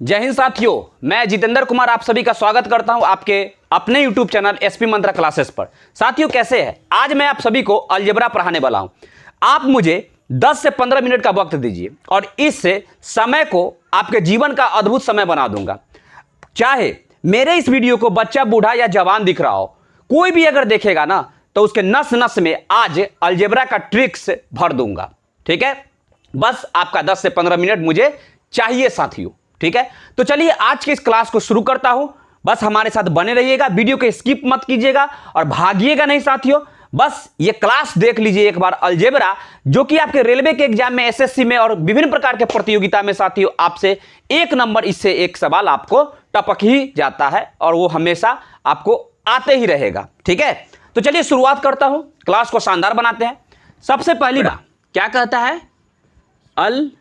जय हिंद साथियों, मैं जितेंद्र कुमार आप सभी का स्वागत करता हूं आपके अपने YouTube चैनल एसपी मंत्रा क्लासेस पर। साथियों कैसे हैं? आज मैं आप सभी को अलजेब्रा पढ़ाने वाला हूं। आप मुझे 10 से 15 मिनट का वक्त दीजिए और इस समय को आपके जीवन का अद्भुत समय बना दूंगा। चाहे मेरे इस वीडियो को बच्चा, बूढ़ा या जवान दिख रहा हो, कोई भी अगर देखेगा ना तो उसके नस नस में आज अलजेब्रा का ट्रिक्स भर दूंगा। ठीक है, बस आपका 10 से 15 मिनट मुझे चाहिए साथियों। ठीक है, तो चलिए आज के इस क्लास को शुरू करता हूं। बस हमारे साथ बने रहिएगा, वीडियो को स्किप मत कीजिएगा और भागिएगा नहीं साथियों। बस ये क्लास देख लीजिए एक बार, अलजेब्रा, जो कि आपके रेलवे के एग्जाम में, एसएससी में और विभिन्न प्रकार के प्रतियोगिता में साथियों आपसे एक नंबर इससे एक सवाल आपको टपक ही जाता है और वो हमेशा आपको आते ही रहेगा। ठीक है, तो चलिए शुरुआत करता हूं, क्लास को शानदार बनाते हैं। सबसे पहली बात क्या कहता है? अलजेब्रा,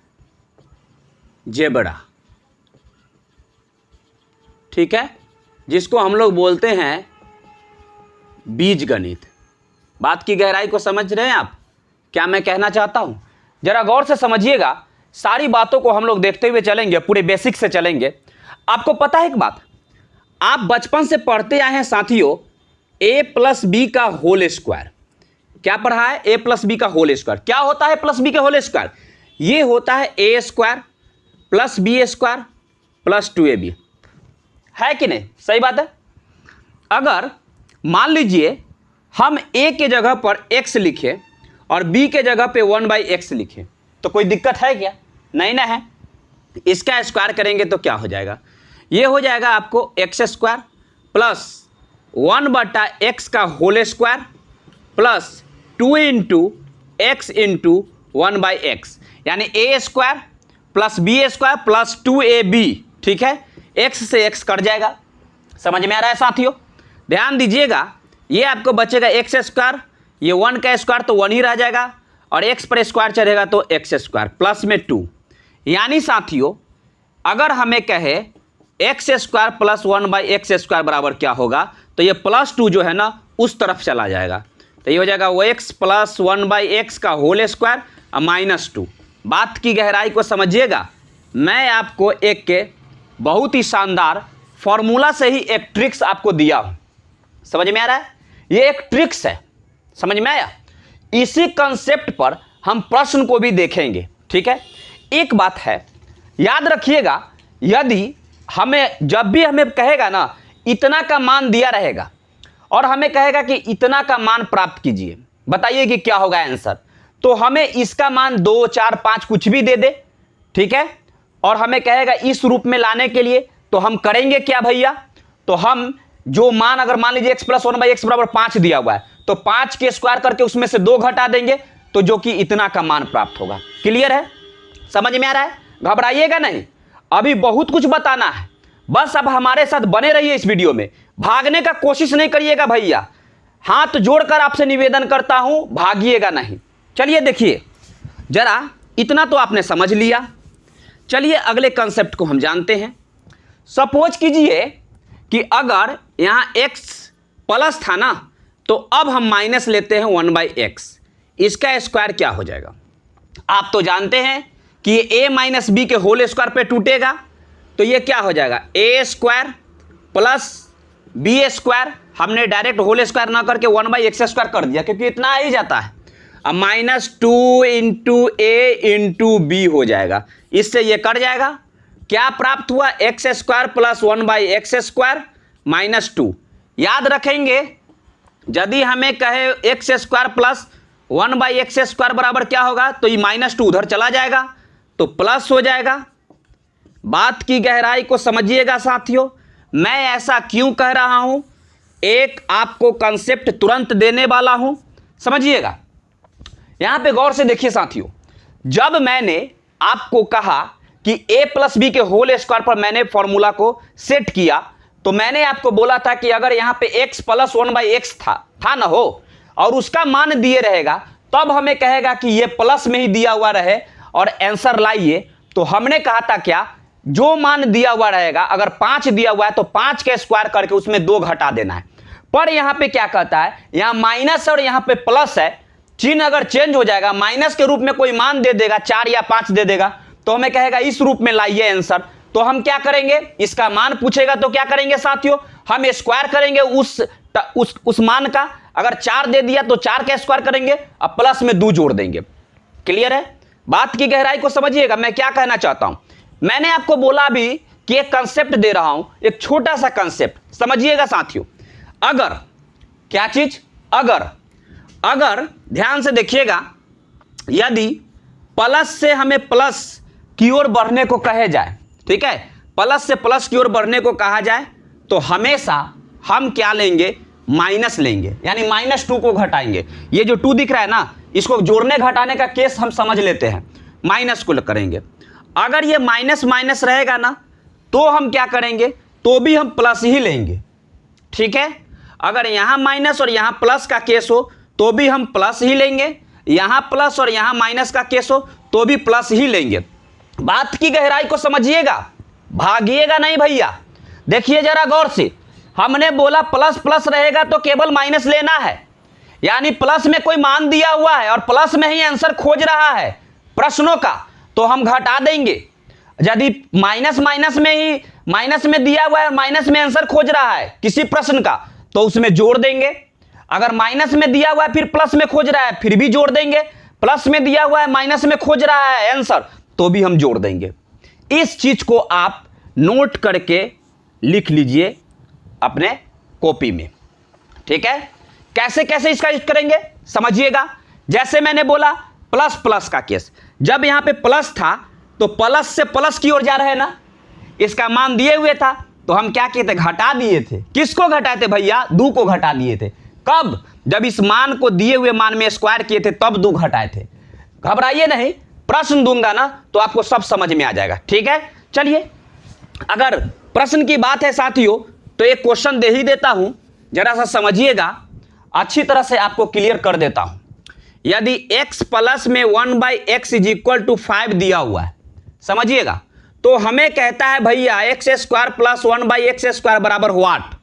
ठीक है, जिसको हम लोग बोलते हैं बीज गणित। बात की गहराई को समझ रहे हैं आप? क्या मैं कहना चाहता हूं, जरा गौर से समझिएगा। सारी बातों को हम लोग देखते हुए चलेंगे, पूरे बेसिक से चलेंगे। आपको पता है एक बात, आप बचपन से पढ़ते आए हैं साथियों, a प्लस बी का होल स्क्वायर। क्या पढ़ा है? a प्लस बी का होल स्क्वायर। क्या होता है प्लस बी का होल स्क्वायर? ये होता है a square plus b square plus 2ab, है कि नहीं? सही बात है। अगर मान लीजिए हम a के जगह पर x लिखें और b के जगह पे 1/x लिखें तो कोई दिक्कत है क्या? नहीं ना है। इसका स्क्वायर करेंगे तो क्या हो जाएगा? ये हो जाएगा आपको x स्क्वायर प्लस 1/x का whole square plus 2 into x into 1/x, यानी a square plus b square plus 2ab। ठीक है, x से x कट जाएगा। समझ में आ रहा है साथियों? ध्यान दीजिएगा, ये आपको बचेगा x स्क्वायर, ये 1 का स्क्वायर तो 1 ही रह जाएगा और x पर स्क्वायर चढ़ेगा तो x स्क्वायर प्लस में 2। यानी साथियों अगर हमें कहे x square plus 1/x square बराबर क्या होगा, तो ये प्लस 2 जो है ना उस तरफ चला जाएगा, तो ये हो जाएगा वो x प्लस 1/x का होल स्क्वायर माइनस 2। बात की गहराई को समझिएगा। मैं आपको एक के बहुत ही शानदार फॉर्मूला से ही एक ट्रिक्स आपको दिया हूं। समझ में आ रहा है? ये एक ट्रिक्स है, समझ में आया? इसी कंसेप्ट पर हम प्रश्न को भी देखेंगे। ठीक है, एक बात है याद रखिएगा, यदि हमें जब भी हमें कहेगा ना इतना का मान दिया रहेगा और हमें कहेगा कि इतना का मान प्राप्त कीजिए, बताइए कि क्या होगा आंसर, तो हमें इसका मान 2, 4, 5 कुछ भी दे दे। ठीक है, और हमें कहेगा इस रूप में लाने के लिए, तो हम करेंगे क्या भैया? तो हम जो मान, अगर मान लीजिए x प्लस 1/x बराबर 5 दिया हुआ है तो 5 के स्क्वायर करके उसमें से 2 घटा देंगे तो जो कि इतना का मान प्राप्त होगा। क्लियर है? समझ में आ रहा है? घबराइएगा नहीं, अभी बहुत कुछ बताना है। बस अब हमारे साथ बने रहिए इस वीडियो में, भागने का कोशिश नहीं करिएगा भैया। हाथ जोड़कर आपसे निवेदन करता हूं, भागिएगा नहीं। चलिए देखिए, जरा इतना तो आपने समझ लिया। चलिए अगले कंसेप्ट को हम जानते हैं। सपोज कीजिए कि अगर यहां x प्लस था ना, तो अब हम माइनस लेते हैं 1/x, इसका स्क्वायर क्या हो जाएगा? आप तो जानते हैं कि ये a माइनस बी के होल स्क्वायर पे टूटेगा, तो ये क्या हो जाएगा? a square plus b square, हमने डायरेक्ट होल स्क्वायर ना करके 1/x स्क्वायर कर दिया क्योंकि इतना आ ही जाता है। अब माइनस 2 इंटू ए इंटू बी हो जाएगा, इससे ये कट जाएगा। क्या प्राप्त हुआ? x square plus 1/x square minus 2। याद रखेंगे, यदि हमें कहे x square plus 1/x square बराबर क्या होगा, तो ये माइनस 2 उधर चला जाएगा तो प्लस हो जाएगा। बात की गहराई को समझिएगा साथियों, मैं ऐसा क्यों कह रहा हूं, एक आपको कंसेप्ट तुरंत देने वाला हूं, समझिएगा। यहां पे गौर से देखिए साथियों, जब मैंने आपको कहा कि a प्लस बी के होल स्क्वायर पर मैंने फॉर्मूला को सेट किया, तो मैंने आपको बोला था कि अगर यहां पे x प्लस 1/x था ना हो और उसका मान दिए रहेगा, तब हमें कहेगा कि ये प्लस में ही दिया हुआ रहे और आंसर लाइए। तो हमने कहा था क्या, जो मान दिया हुआ रहेगा, अगर 5 दिया हुआ है तो 5 के स्क्वायर करके उसमें 2 घटा देना है। पर यहां पे क्या कहता है, यहां माइनस और यहां पे प्लस है, चिन्ह अगर चेंज हो जाएगा, माइनस के रूप में कोई मान दे देगा, 4 या 5 दे देगा, तो हमें कहेगा इस रूप में लाइए आंसर, तो हम क्या करेंगे, इसका मान पूछेगा तो क्या करेंगे साथियों, हम स्क्वायर करेंगे उस मान का। अगर 4 दे दिया तो 4 का स्क्वायर करेंगे, अब प्लस में 2 जोड़ देंगे। क्लियर है? बात की गहराई को समझिएगा मैं क्या कहना चाहता हूं। मैंने आपको बोला भी कि एक कंसेप्ट दे रहा हूं, एक छोटा सा कंसेप्ट समझिएगा साथियों। अगर क्या चीज, अगर ध्यान से देखिएगा, यदि प्लस से हमें प्लस की ओर बढ़ने को कहे जाए, ठीक है, प्लस से प्लस की ओर बढ़ने को कहा जाए, तो हमेशा हम क्या लेंगे, माइनस लेंगे, यानी -2 को घटाएंगे। ये जो 2 दिख रहा है ना, इसको जोड़ने घटाने का केस हम समझ लेते हैं, माइनस को करेंगे। अगर ये माइनस माइनस रहेगा ना, तो हम क्या करेंगे, तो भी हम प्लस ही लेंगे। ठीक है, अगर यहां माइनस और यहां प्लस का केस हो तो भी हम प्लस ही लेंगे, यहां प्लस और यहां माइनस का केस हो तो भी प्लस ही लेंगे। बात की गहराई को समझिएगा, भागिएगा नहीं भैया। देखिए जरा गौर से, हमने बोला प्लस प्लस रहेगा तो केवल माइनस लेना है, यानी प्लस में कोई मान दिया हुआ है और प्लस में ही आंसर खोज रहा है प्रश्नों का, तो हम घटा देंगे। यदि माइनस में दिया हुआ है, माइनस में आंसर खोज रहा है किसी प्रश्न का, तो उसमें जोड़ देंगे। अगर माइनस में दिया हुआ है फिर प्लस में खोज रहा है, फिर भी जोड़ देंगे। प्लस में दिया हुआ है, माइनस में खोज रहा है आंसर, तो भी हम जोड़ देंगे। इस चीज को आप नोट करके लिख लीजिए अपने कॉपी में। ठीक है, कैसे कैसे इसका यूज करेंगे समझिएगा। जैसे मैंने बोला प्लस प्लस का केस, जब यहां पे प्लस था तो प्लस से प्लस की ओर जा रहे हैं ना, इसका मान दिए हुए था तो हम क्या किए थे, घटा दिए थे। किसको घटाए थे भैया, 2 को घटा दिए थे। कब, जब इस मान को दिए हुए मान में स्क्वायर किए थे तब 2 घटाए थे। घबराइए नहीं, प्रश्न दूंगा ना तो आपको सब समझ में आ जाएगा। ठीक है, चलिए अगर प्रश्न की बात है साथियों तो एक क्वेश्चन दे ही देता हूं, जरा सा समझिएगा, अच्छी तरह से आपको क्लियर कर देता हूं। यदि x प्लस में 1/x = 5 दिया हुआ है, समझिएगा, तो हमें कहता है भैया x² प्लस 1/x² बराबर व्हाट।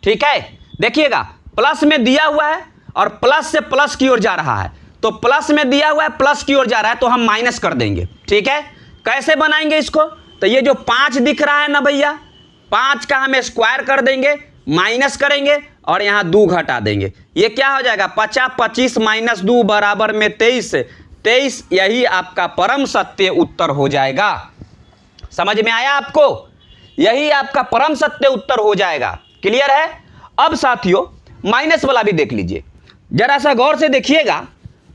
ठीक है, देखिएगा प्लस में दिया हुआ है और प्लस से प्लस की ओर जा रहा है, तो प्लस में दिया हुआ है प्लस की ओर जा रहा है तो हम माइनस कर देंगे। ठीक है, कैसे बनाएंगे इसको, तो ये जो 5 दिख रहा है ना भैया, 5 का हम स्क्वायर कर देंगे, माइनस करेंगे और यहां 2 घटा देंगे। ये क्या हो जाएगा, 50 25 - 2 बराबर में 23। यही आपका परम सत्य उत्तर हो जाएगा। समझ में आया आपको, यही आपका परम सत्य उत्तर हो जाएगा। क्लियर है? अब साथियों माइनस वाला भी देख लीजिए, जरा सा गौर से देखिएगा,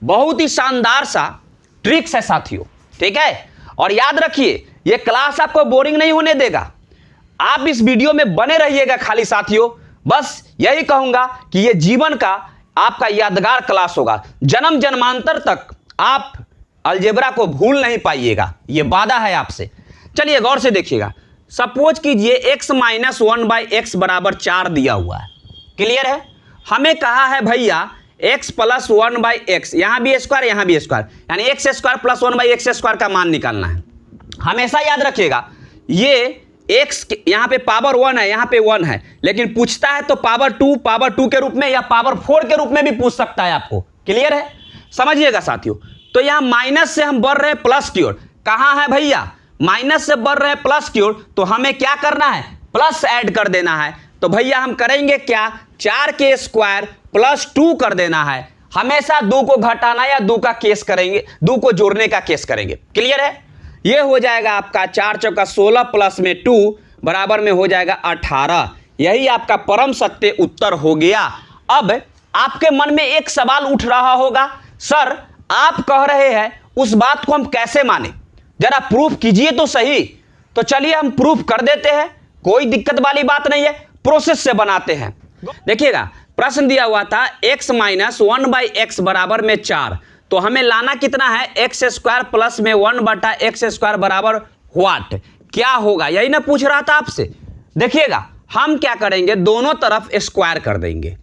बहुत ही शानदार सा ट्रिक्स है साथियों। ठीक है, और याद रखिए ये क्लास आपको बोरिंग नहीं होने देगा, आप इस वीडियो में बने रहिएगा खाली साथियों। बस यही कहूंगा कि ये जीवन का आपका यादगार क्लास होगा, जन्म जन्मांतर तक आप अलजेब्रा को भूल नहीं पाइएगा, ये वादा है आपसे। चलिए गौर से देखिएगा, सपोज कीजिए x - 1/x बराबर 4 दिया हुआ है। क्लियर है, हमें कहा है भैया x प्लस 1/x, यहां भी स्क्वायर यहां भी स्क्वायर, यानी x² प्लस 1/x² का मान निकालना है। हमेशा याद रखिएगा ये x यहां पे पावर 1 है, यहां पे 1 है, लेकिन पूछता है तो पावर 2 के रूप में या पावर 4 के रूप में भी पूछ सकता है आपको। क्लियर है, समझिएगा साथियों। तो यहां माइनस से हम बढ़ रहे हैं प्लस की ओर, कहां है भैया, माइनस से बढ़ रहे हैं प्लस की ओर, तो हमें क्या करना है, प्लस ऐड कर देना है। तो भैया हम करेंगे क्या, 4 के स्क्वायर प्लस 2 कर देना है। हमेशा 2 को घटाना या 2 का केस करेंगे, 2 को जोड़ने का केस करेंगे। क्लियर है, ये हो जाएगा आपका 4 चौका 16 प्लस में 2 बराबर में हो जाएगा 18। यही आपका परम सत्य उत्तर हो गया। अब आपके मन में एक सवाल उठ रहा होगा, सर आप कह रहे हैं उस बात को हम कैसे माने, जरा प्रूफ कीजिए तो सही। तो चलिए हम प्रूफ कर देते हैं, कोई दिक्कत वाली बात नहीं है, प्रोसेस से बनाते हैं। देखिएगा प्रश्न दिया हुआ था x - 1/x बराबर में 4, तो हमें लाना कितना है, x² प्लस में 1/x² बराबर व्हाट, क्या होगा, यही ना पूछ रहा था आपसे। देखिएगा हम क्या करेंगे, दोनों तरफ स्क्वायर कर देंगे,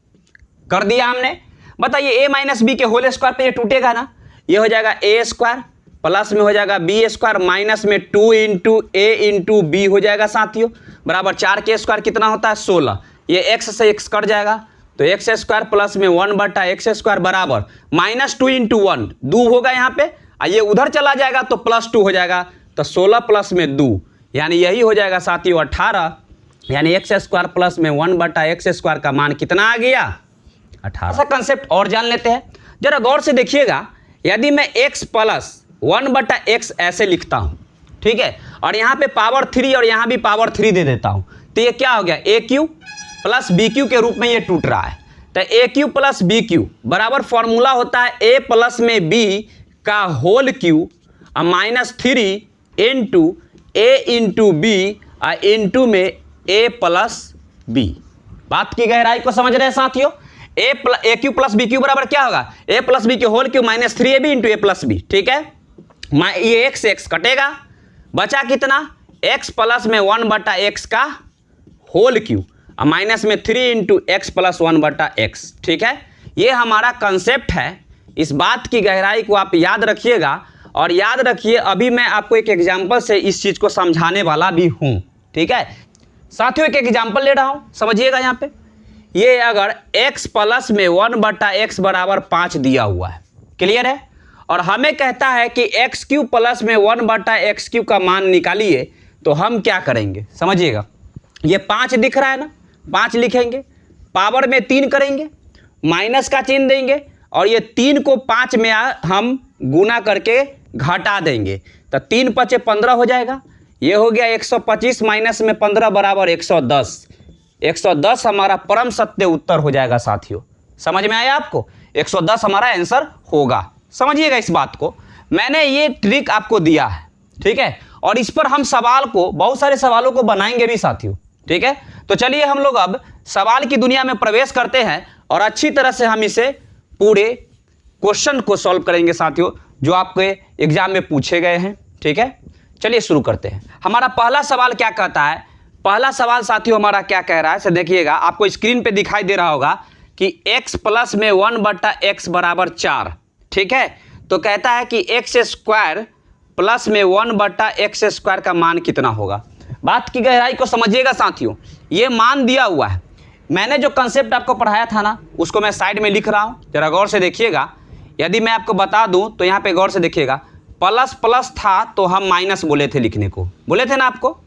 कर दिया हमने। बताइए a - b के होल स्क्वायर पे ये टूटेगा ना, ये हो जाएगा a² प्लस में हो जाएगा b² माइनस में 2 × a × b हो जाएगा साथियों, बराबर 4 के स्क्वायर कितना होता है 16, ये x से x कट जाएगा, तो x² प्लस में 1/x² बराबर -2 × 1 2 होगा यहाँ पे, ये उधर चला जाएगा तो +2 हो जाएगा, तो 16 प्लस में 2, यानी यही हो जाएगा साथियों 18, यानी एक्स स्क्वायर प्लस में 1/x स्क्वायर का मान कितना आ गया 18। ऐसा कंसेप्ट और जान लेते हैं, जरा गौर से देखिएगा। यदि मैं x प्लस 1/x ऐसे लिखता हूँ, ठीक है, और यहाँ पे पावर 3 और यहाँ भी पावर 3 दे देता हूँ, तो ये क्या हो गया AQ प्लस BQ के रूप में ये टूट रहा है। तो AQ प्लस BQ बराबर फॉर्मूला होता है A प्लस में B का whole cube -3 into A into B into में A प्लस B। बात की गहराई को समझ रहे हैं साथियों। AQ प्लस BQ बराबर क्या होगा A प्लस B के whole cube -3AB into A plus B, ठीक है। ये x कटेगा, बचा कितना x प्लस में 1/x का whole cube -3 into x plus 1/x, ठीक है। ये हमारा कंसेप्ट है। इस बात की गहराई को आप याद रखिएगा और याद रखिए अभी मैं आपको एक एग्जाम्पल से इस चीज़ को समझाने वाला भी हूँ, ठीक है साथियों। एक एग्जाम्पल ले रहा हूँ, समझिएगा। यहाँ पे ये अगर x प्लस में 1/x बराबर 5 दिया हुआ है, क्लियर है, और हमें कहता है कि x³ प्लस में 1/x³ का मान निकालिए, तो हम क्या करेंगे समझिएगा। ये 5 दिख रहा है ना, 5 लिखेंगे, पावर में 3 करेंगे, माइनस का चिन्ह देंगे और ये 3 को 5 में हम गुना करके घटा देंगे, तो 3 × 5 = 15 हो जाएगा। ये हो गया 125 माइनस में 15 बराबर 110। 110 हमारा परम सत्य उत्तर हो जाएगा साथियों। समझ में आया आपको? 110 हमारा आंसर होगा। समझिएगा इस बात को, मैंने ये ट्रिक आपको दिया है, ठीक है, और इस पर हम सवाल को, बहुत सारे सवालों को बनाएंगे भी साथियों, ठीक है। तो चलिए हम लोग अब सवाल की दुनिया में प्रवेश करते हैं और अच्छी तरह से हम इसे पूरे क्वेश्चन को सॉल्व करेंगे साथियों, जो आपके एग्जाम में पूछे गए हैं, ठीक है। चलिए शुरू करते हैं। हमारा पहला सवाल क्या कहता है? पहला सवाल साथियों हमारा क्या कह रहा है से देखिएगा, आपको स्क्रीन पे दिखाई दे रहा होगा कि x प्लस में 1/x बराबर 4, ठीक है। तो कहता है कि x² प्लस में 1/x² का मान कितना होगा। बात की गहराई को समझिएगा साथियों, ये मान दिया हुआ है। मैंने जो कंसेप्ट आपको पढ़ाया था ना, उसको मैं साइड में लिख रहा हूँ, जरा गौर से देखिएगा। यदि मैं आपको बता दूं तो यहाँ पे गौर से देखिएगा, प्लस प्लस था तो हम माइनस बोले थे लिखने को, बोले थे ना आपको।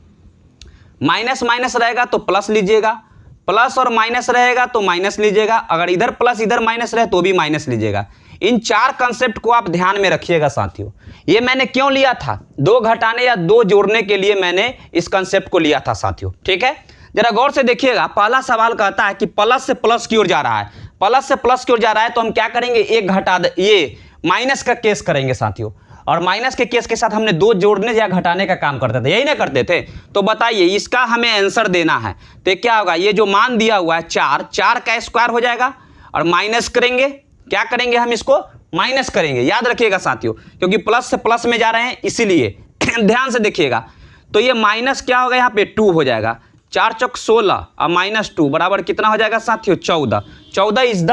माइनस माइनस रहेगा तो प्लस लीजिएगा, प्लस और माइनस रहेगा तो माइनस लीजिएगा, अगर इधर प्लस इधर माइनस रहे तो भी माइनस लीजिएगा। इन 4 कंसेप्ट को आप ध्यान में रखिएगा साथियों। ये मैंने क्यों लिया था? 2 घटाने या 2 जोड़ने के लिए मैंने इस कंसेप्ट को लिया था साथियों, ठीक है। जरा गौर से देखिएगा, पहला सवाल कहता है कि प्लस से प्लस की ओर जा रहा है, प्लस से प्लस की ओर जा रहा है, तो हम क्या करेंगे, एक घटा दे, ये माइनस का केस करेंगे साथियों, और माइनस के केस के साथ हमने 2 जोड़ने या घटाने का काम करते थे, यही ना करते थे। तो बताइए इसका हमें आंसर देना है, तो क्या होगा, ये जो मान दिया हुआ है 4 का स्क्वायर हो जाएगा, और माइनस करेंगे, क्या करेंगे हम इसको माइनस करेंगे, याद रखिएगा साथियों, क्योंकि प्लस से प्लस में जा रहे हैं इसीलिए ध्यान से देखिएगा। तो ये माइनस क्या होगा, यहाँ पे 2 हो जाएगा, 4 × 16 और -2 बराबर कितना हो जाएगा साथियों 14। 14 इज द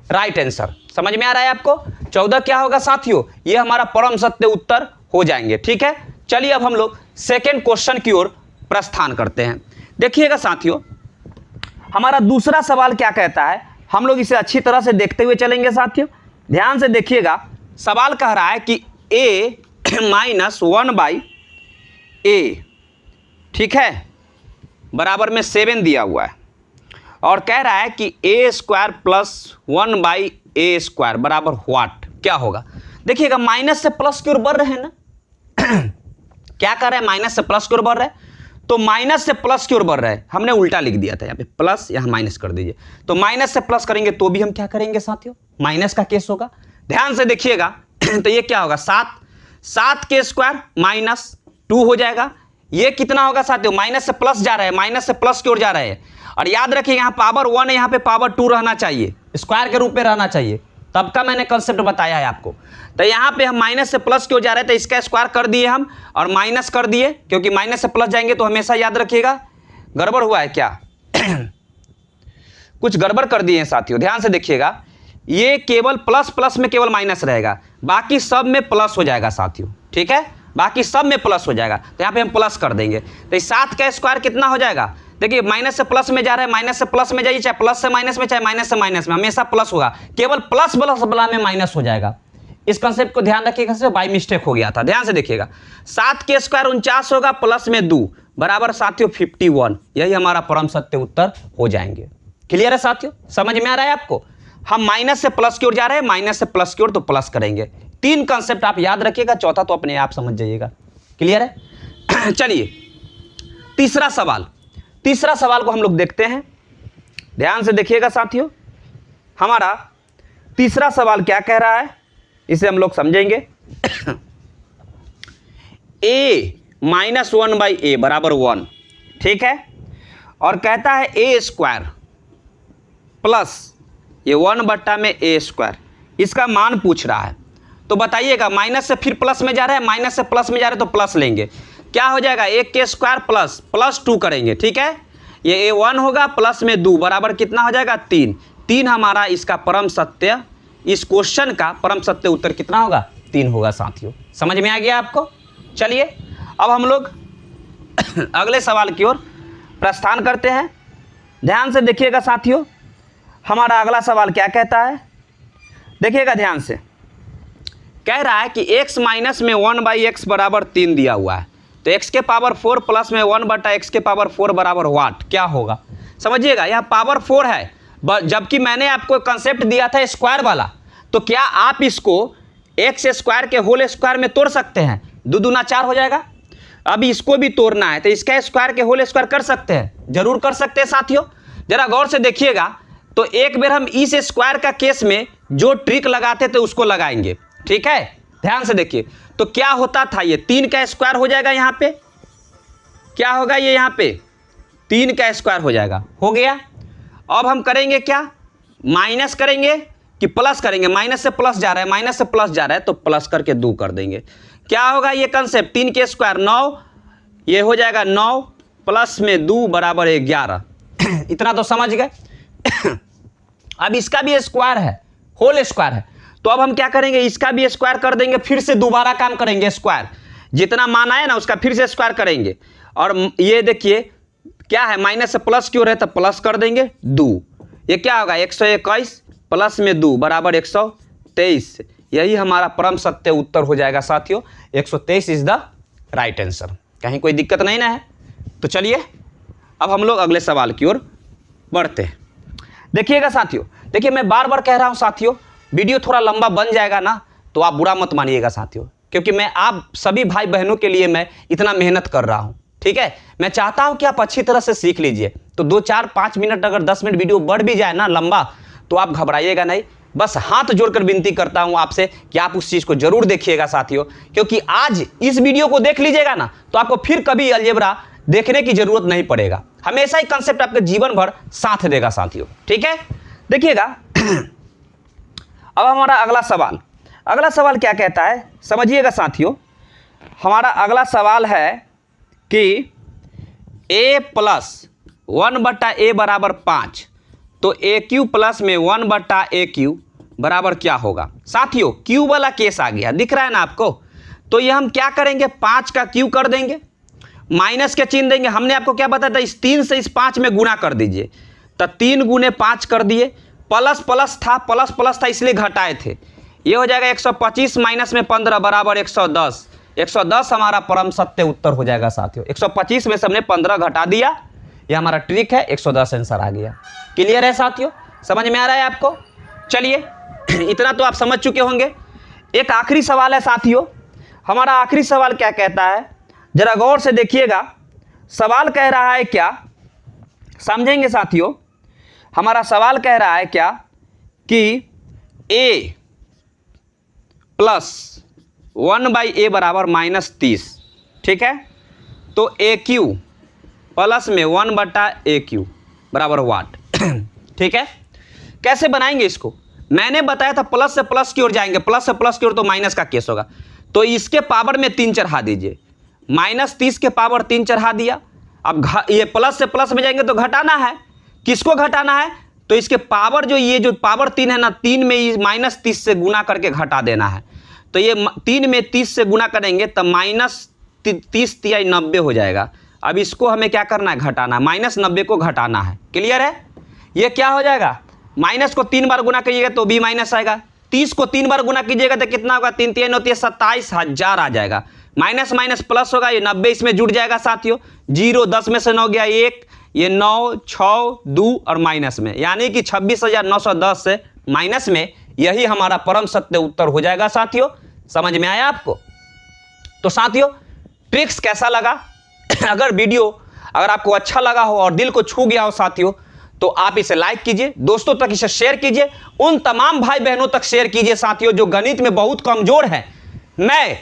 राइट आंसर। समझ में आ रहा है आपको? 14 क्या होगा साथियों, ये हमारा परम सत्य उत्तर हो जाएंगे, ठीक है। चलिए अब हम लोग सेकेंड क्वेश्चन की ओर प्रस्थान करते हैं। देखिएगा साथियों, हमारा दूसरा सवाल क्या कहता है, हम लोग इसे अच्छी तरह से देखते हुए चलेंगे साथियों। ध्यान से देखिएगा, सवाल कह रहा है कि a - 1/a, ठीक है, बराबर में 7 दिया हुआ है, और कह रहा है कि a² प्लस 1/a² बराबर व्हाट, क्या होगा। देखिएगा माइनस से प्लस की ओर बढ़ रहे हैं ना क्या कर रहे हैं, माइनस से प्लस की ओर बढ़ रहे हैं, तो माइनस से प्लस की ओर बढ़ रहे हैं, हमने उल्टा लिख दिया था, यहाँ पे प्लस यहाँ माइनस कर दीजिए। तो माइनस से प्लस करेंगे तो भी हम क्या करेंगे साथियों, माइनस का केस होगा। ध्यान से देखिएगा तो ये क्या होगा, 7 के स्क्वायर -2 हो जाएगा। ये कितना होगा साथियों, माइनस से प्लस जा रहा है, माइनस से प्लस की ओर जा रहे हैं, और याद रखिए यहाँ पावर 1 है, यहाँ पे पावर 2 रहना चाहिए, स्क्वायर के रूप में रहना चाहिए, तब का मैंने कंसेप्ट बताया है आपको। तो यहाँ पे हम माइनस से प्लस की ओर जा रहे हैं, तो इसका स्क्वायर कर दिए हम और माइनस कर दिए, क्योंकि माइनस से प्लस जाएंगे तो हमेशा याद रखिएगा। गड़बड़ हुआ है क्या कुछ गड़बड़ कर दिए हैं साथियों, ध्यान से देखिएगा। ये केवल प्लस प्लस में केवल माइनस रहेगा, बाकी सब में प्लस हो जाएगा साथियों, ठीक है, बाकी सब में प्लस हो जाएगा। तो यहाँ पे हम प्लस कर देंगे, तो 7 का स्क्वायर कितना हो जाएगा। देखिए माइनस से प्लस में जा रहा है, माइनस से प्लस में जाइए, चाहे प्लस से माइनस में, चाहे माइनस से माइनस में, हमेशा प्लस होगा, केवल प्लस प्लस वाला में माइनस हो जाएगा। इस कंसेप्ट को ध्यान रखिएगा, से बाई मिस्टेक हो गया था। ध्यान से देखिएगा, 7 के स्क्वायर 49 होगा, प्लस में 2 बराबर साथियों 51। यही हमारा परम सत्य उत्तर हो जाएंगे। क्लियर है साथियों, समझ में आ रहा है आपको? हम माइनस से प्लस की ओर जा रहे हैं, माइनस से प्लस की ओर तो प्लस करेंगे। 3 कंसेप्ट आप याद रखिएगा, चौथा तो अपने आप समझ जाइएगा। क्लियर है? चलिए तीसरा सवाल को हम लोग देखते हैं। ध्यान से देखिएगा साथियों, हमारा तीसरा सवाल क्या कह रहा है, इसे हम लोग समझेंगे। a माइनस 1/a बराबर 1, ठीक है, और कहता है a स्क्वायर प्लस ये 1 में a स्क्वायर, इसका मान पूछ रहा है। तो बताइएगा, माइनस से फिर प्लस में जा रहा है, माइनस से प्लस में जा रहे हैं तो प्लस लेंगे, क्या हो जाएगा, 1 के स्क्वायर प्लस 2 करेंगे, ठीक है, ये a1 होगा प्लस में 2 बराबर कितना हो जाएगा 3 हमारा इसका परम सत्य, इस क्वेश्चन का परम सत्य उत्तर कितना होगा 3 होगा साथियों। समझ में आ गया आपको? चलिए अब हम लोग अगले सवाल की ओर प्रस्थान करते हैं। ध्यान से देखिएगा साथियों, हमारा अगला सवाल क्या कहता है, देखिएगा ध्यान से। कह रहा है कि x माइनस में 1/x बराबर 3 दिया हुआ है, तो x के पावर 4 प्लस में 1/x के पावर 4 बराबर वाट क्या होगा। समझिएगा, यह पावर 4 है, जबकि मैंने आपको कंसेप्ट दिया था स्क्वायर वाला। तो क्या आप इसको x स्क्वायर के होल स्क्वायर में तोड़ सकते हैं? 2 दूना 4 हो जाएगा। अब इसको भी तोड़ना है तो इसका स्क्वायर के होल स्क्वायर कर सकते हैं, जरूर कर सकते हैं साथियों। जरा गौर से देखिएगा, तो एक बार हम इस स्क्वायर का केस में जो ट्रिक लगाते थे उसको लगाएंगे, ठीक है, ध्यान से देखिए। तो क्या होता था, ये 3 का स्क्वायर हो जाएगा, यहाँ पे क्या होगा, ये यहाँ पे 3 का स्क्वायर हो जाएगा, हो गया। अब हम करेंगे क्या, माइनस करेंगे कि प्लस करेंगे, माइनस से प्लस जा रहा है, माइनस से प्लस जा रहा है तो प्लस करके 2 कर देंगे। क्या होगा ये कंसेप्ट, 3 के स्क्वायर 9, ये हो जाएगा 9 प्लस में 2 बराबर 11। इतना तो समझ गए। अब इसका भी स्क्वायर है, होल स्क्वायर है, तो अब हम क्या करेंगे, इसका भी स्क्वायर कर देंगे, फिर से दोबारा काम करेंगे, स्क्वायर जितना मान आए ना उसका फिर से स्क्वायर करेंगे। और ये देखिए क्या है, माइनस से प्लस क्यों रहे तो प्लस कर देंगे 2, ये क्या होगा 121 प्लस में 2 बराबर 123। यही हमारा परम सत्य उत्तर हो जाएगा साथियों, 123 इज द राइट आंसर। कहीं कोई दिक्कत नहीं ना है? तो चलिए अब हम लोग अगले सवाल की ओर बढ़ते हैं। देखिएगा साथियों, देखिए मैं बार बार कह रहा हूं साथियों, वीडियो थोड़ा लंबा बन जाएगा ना तो आप बुरा मत मानिएगा साथियों, क्योंकि मैं आप सभी भाई बहनों के लिए मैं इतना मेहनत कर रहा हूं, ठीक है। मैं चाहता हूं कि आप अच्छी तरह से सीख लीजिए। तो 2, 4, 5 मिनट अगर 10 मिनट वीडियो बढ़ भी जाए ना लंबा, तो आप घबराइएगा नहीं। बस हाथ जोड़कर विनती करता हूं आपसे कि आप उस चीज़ को जरूर देखिएगा साथियों, क्योंकि आज इस वीडियो को देख लीजिएगा ना तो आपको फिर कभी अलजेब्रा देखने की जरूरत नहीं पड़ेगा। हमेशा ही कंसेप्ट आपके जीवन भर साथ देगा साथियों, ठीक है। देखिएगा अब हमारा अगला सवाल क्या कहता है, समझिएगा साथियों। हमारा अगला सवाल है कि a प्लस 1/a बराबर 5, तो AQ प्लस में 1/AQ बराबर क्या होगा साथियों। Q वाला केस आ गया, दिख रहा है ना आपको। तो ये हम क्या करेंगे, 5 का Q कर देंगे, माइनस के चिन्ह देंगे। हमने आपको क्या बताया था, इस 3 से इस 5 में गुना कर दीजिए, तो 3 गुने 5 कर दिए, प्लस प्लस था इसलिए घटाए थे। ये हो जाएगा 125 माइनस में 15 बराबर 110। 110 हमारा परम सत्य उत्तर हो जाएगा साथियों। 125 में से हमने 15 घटा दिया, ये हमारा ट्रिक है, 110 आंसर आ गया। क्लियर है साथियों, समझ में आ रहा है आपको? चलिए इतना तो आप समझ चुके होंगे। एक आखिरी सवाल है साथियों, हमारा आखिरी सवाल क्या कहता है, जरा गौर से देखिएगा। सवाल कह रहा है क्या, समझेंगे साथियों। हमारा सवाल कह रहा है क्या कि a प्लस 1/a बराबर -30, ठीक है। तो AQ प्लस में 1/AQ बराबर वाट, ठीक है। कैसे बनाएंगे इसको, मैंने बताया था प्लस से प्लस की ओर जाएंगे, प्लस से प्लस की ओर तो माइनस का केस होगा। तो इसके पावर में 3 चढ़ा दीजिए, -30 के पावर 3 चढ़ा दिया। अब ये प्लस से प्लस में जाएंगे तो घटाना है, किसको घटाना है, तो इसके पावर ये जो पावर 3 है ना, 3 में -30 से गुना करके घटा देना है। तो ये 3 में 30 से गुना करेंगे तब -30 × 90 हो जाएगा। अब इसको हमें क्या करना है, घटाना, -90 को घटाना है। क्लियर है? ये क्या हो जाएगा, माइनस को 3 बार गुना कीजिएगा तो भी माइनस आएगा, 30 को 3 बार गुना कीजिएगा तो कितना होगा, 3 × 3 = 27,000 आ जाएगा। माइनस माइनस प्लस होगा, ये 90 इसमें जुड़ जाएगा साथियों। 0 10 में से 9 गया 1, ये 9 6 2 और माइनस में, यानी कि 26,910 से माइनस में, यही हमारा परम सत्य उत्तर हो जाएगा साथियों। समझ में आया आपको? तो साथियों ट्रिक्स कैसा लगा? अगर वीडियो अगर आपको अच्छा लगा हो और दिल को छू गया हो साथियों, तो आप इसे लाइक कीजिए, दोस्तों तक इसे शेयर कीजिए, उन तमाम भाई बहनों तक शेयर कीजिए साथियों जो गणित में बहुत कमजोर है। मैं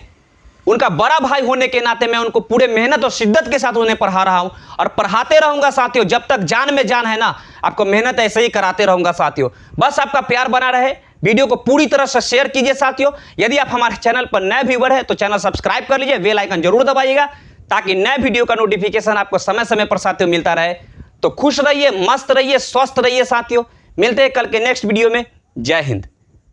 उनका बड़ा भाई होने के नाते मैं उनको पूरे मेहनत और शिद्दत के साथ उन्हें पढ़ा रहा हूं और पढ़ाते रहूंगा साथियों, जब तक जान में जान है ना, आपको मेहनत ऐसे ही कराते रहूंगा साथियों। बस आपका प्यार बना रहे, वीडियो को पूरी तरह से शेयर कीजिए साथियों। यदि आप हमारे चैनल पर नए व्यूअर है तो चैनल सब्सक्राइब कर लीजिए, बेल आइकन जरूर दबाइएगा ताकि नए वीडियो का नोटिफिकेशन आपको समय समय पर साथियों मिलता रहे। तो खुश रहिए, मस्त रहिए, स्वस्थ रहिए साथियों। मिलते हैं कल के नेक्स्ट वीडियो में। जय हिंद।